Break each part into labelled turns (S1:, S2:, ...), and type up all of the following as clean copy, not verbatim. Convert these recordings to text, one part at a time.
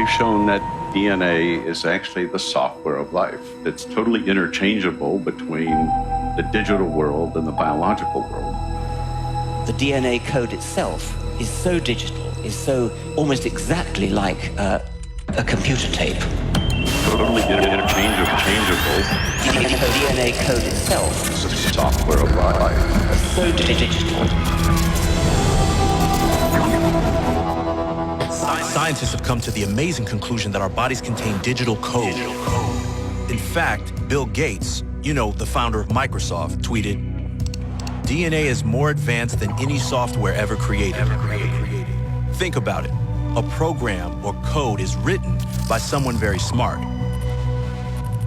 S1: we've shown that DNA is actually the software of life. It's totally interchangeable between the digital world and the biological world.
S2: The DNA code itself is so digital, is so almost exactly like a computer tape.
S1: Totally interchangeable.
S2: DNA code itself
S1: is the software of life.
S2: Is so digital.
S3: Scientists have come to the amazing conclusion that our bodies contain digital code. In fact, Bill Gates, you know, the founder of Microsoft, tweeted, "DNA is more advanced than any software ever created." Think about it. A program or code is written by someone very smart.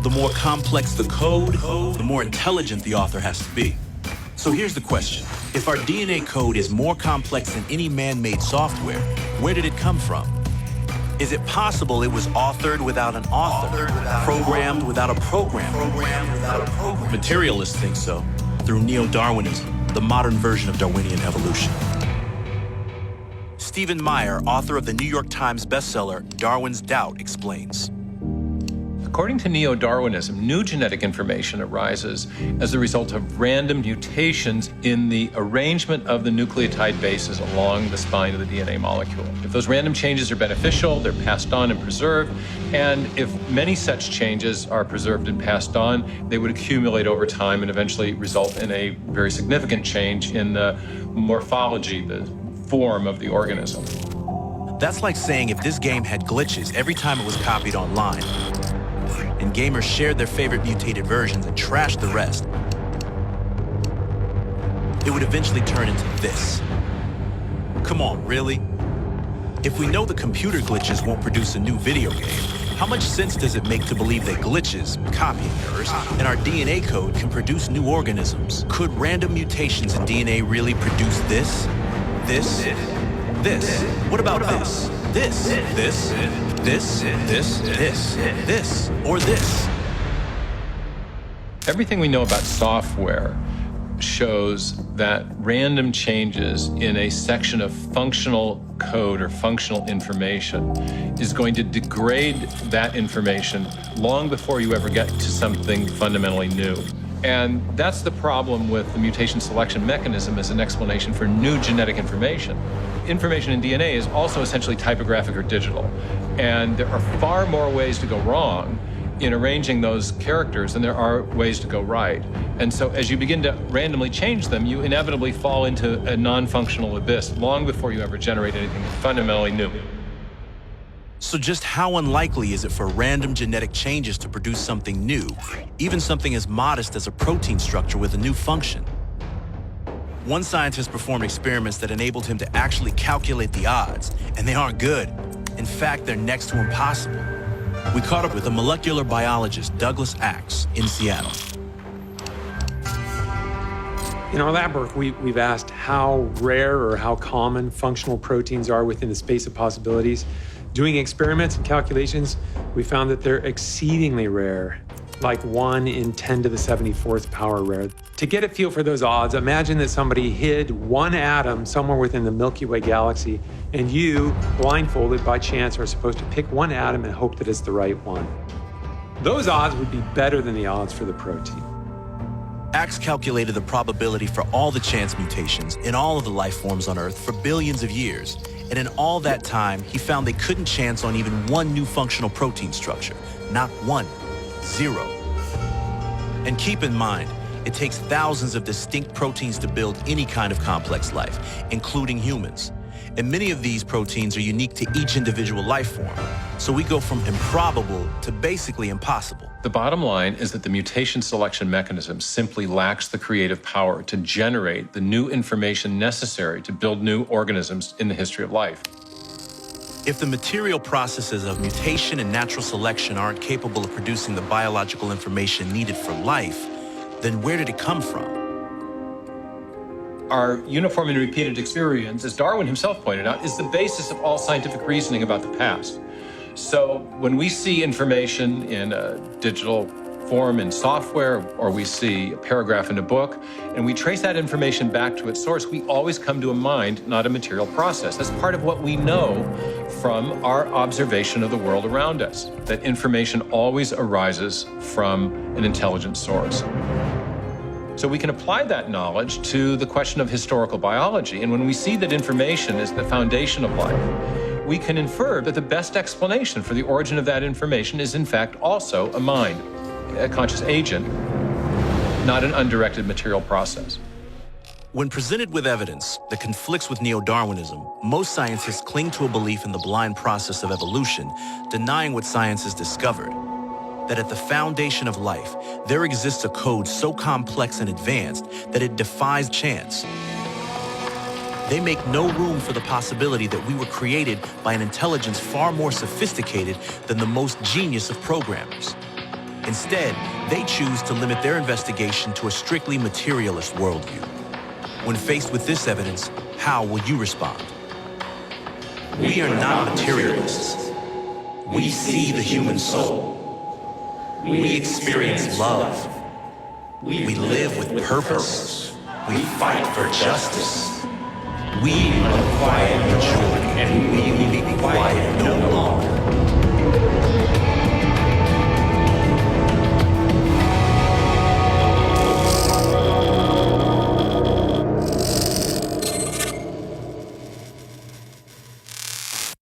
S3: The more complex the code, the more intelligent the author has to be. So here's the question. If our DNA code is more complex than any man-made software, where did it come from? Is it possible it was authored without an author, programmed without a program? Materialists think so, through neo-Darwinism, the modern version of Darwinian evolution. Stephen Meyer, author of the New York Times bestseller Darwin's Doubt, explains.
S4: According to neo-Darwinism, new genetic information arises as a result of random mutations in the arrangement of the nucleotide bases along the spine of the DNA molecule. If those random changes are beneficial, they're passed on and preserved, and if many such changes are preserved and passed on, they would accumulate over time and eventually result in a very significant change in the morphology, the form of the organism.
S3: That's like saying if this game had glitches every time it was copied online, and gamers shared their favorite mutated versions and trashed the rest, it would eventually turn into this. Come on, really? If we know the computer glitches won't produce a new video game, how much sense does it make to believe that glitches, copying errors, and our DNA code can produce new organisms? Could random mutations in DNA really produce this? This? This? What about this? This? This? This, or this.
S4: Everything we know about software shows that random changes in a section of functional code or functional information is going to degrade that information long before you ever get to something fundamentally new. And that's the problem with the mutation selection mechanism as an explanation for new genetic information. Information in DNA is also essentially typographic or digital. And there are far more ways to go wrong in arranging those characters than there are ways to go right. And so as you begin to randomly change them, you inevitably fall into a non-functional abyss long before you ever generate anything fundamentally new.
S3: So just how unlikely is it for random genetic changes to produce something new, even something as modest as a protein structure with a new function? One scientist performed experiments that enabled him to actually calculate the odds, and they aren't good. In fact, they're next to impossible. We caught up with a molecular biologist, Douglas Axe, in Seattle.
S5: In our lab work, we've asked how rare or how common functional proteins are within the space of possibilities. Doing experiments and calculations, we found that they're exceedingly rare, like 1 in 10 to the 74th power rare. To get a feel for those odds, imagine that somebody hid one atom somewhere within the Milky Way galaxy, and you, blindfolded by chance, are supposed to pick one atom and hope that it's the right one. Those odds would be better than the odds for the protein.
S3: Axe calculated the probability for all the chance mutations in all of the life forms on Earth for billions of years. And in all that time, he found they couldn't chance on even one new functional protein structure. Not one. 0. And keep in mind, it takes thousands of distinct proteins to build any kind of complex life, including humans. And many of these proteins are unique to each individual life form. So we go from improbable to basically impossible.
S4: The bottom line is that the mutation selection mechanism simply lacks the creative power to generate the new information necessary to build new organisms in the history of life.
S3: If the material processes of mutation and natural selection aren't capable of producing the biological information needed for life, then where did it come from?
S4: Our uniform and repeated experience, as Darwin himself pointed out, is the basis of all scientific reasoning about the past. So when we see information in a digital form in software or we see a paragraph in a book, and we trace that information back to its source, we always come to a mind, not a material process. That's part of what we know from our observation of the world around us, that information always arises from an intelligent source. So we can apply that knowledge to the question of historical biology. And when we see that information is the foundation of life, we can infer that the best explanation for the origin of that information is in fact also a mind, a conscious agent, not an undirected material process.
S3: When presented with evidence that conflicts with neo-Darwinism, most scientists cling to a belief in the blind process of evolution, denying what science has discovered. That at the foundation of life, there exists a code so complex and advanced that it defies chance. They make no room for the possibility that we were created by an intelligence far more sophisticated than the most genius of programmers. Instead, they choose to limit their investigation to a strictly materialist worldview. When faced with this evidence, how will you respond? We are not materialists. We see the human soul. We experience love. We live with purpose. We fight for justice. We unquiet the joy, and we will be quiet no longer.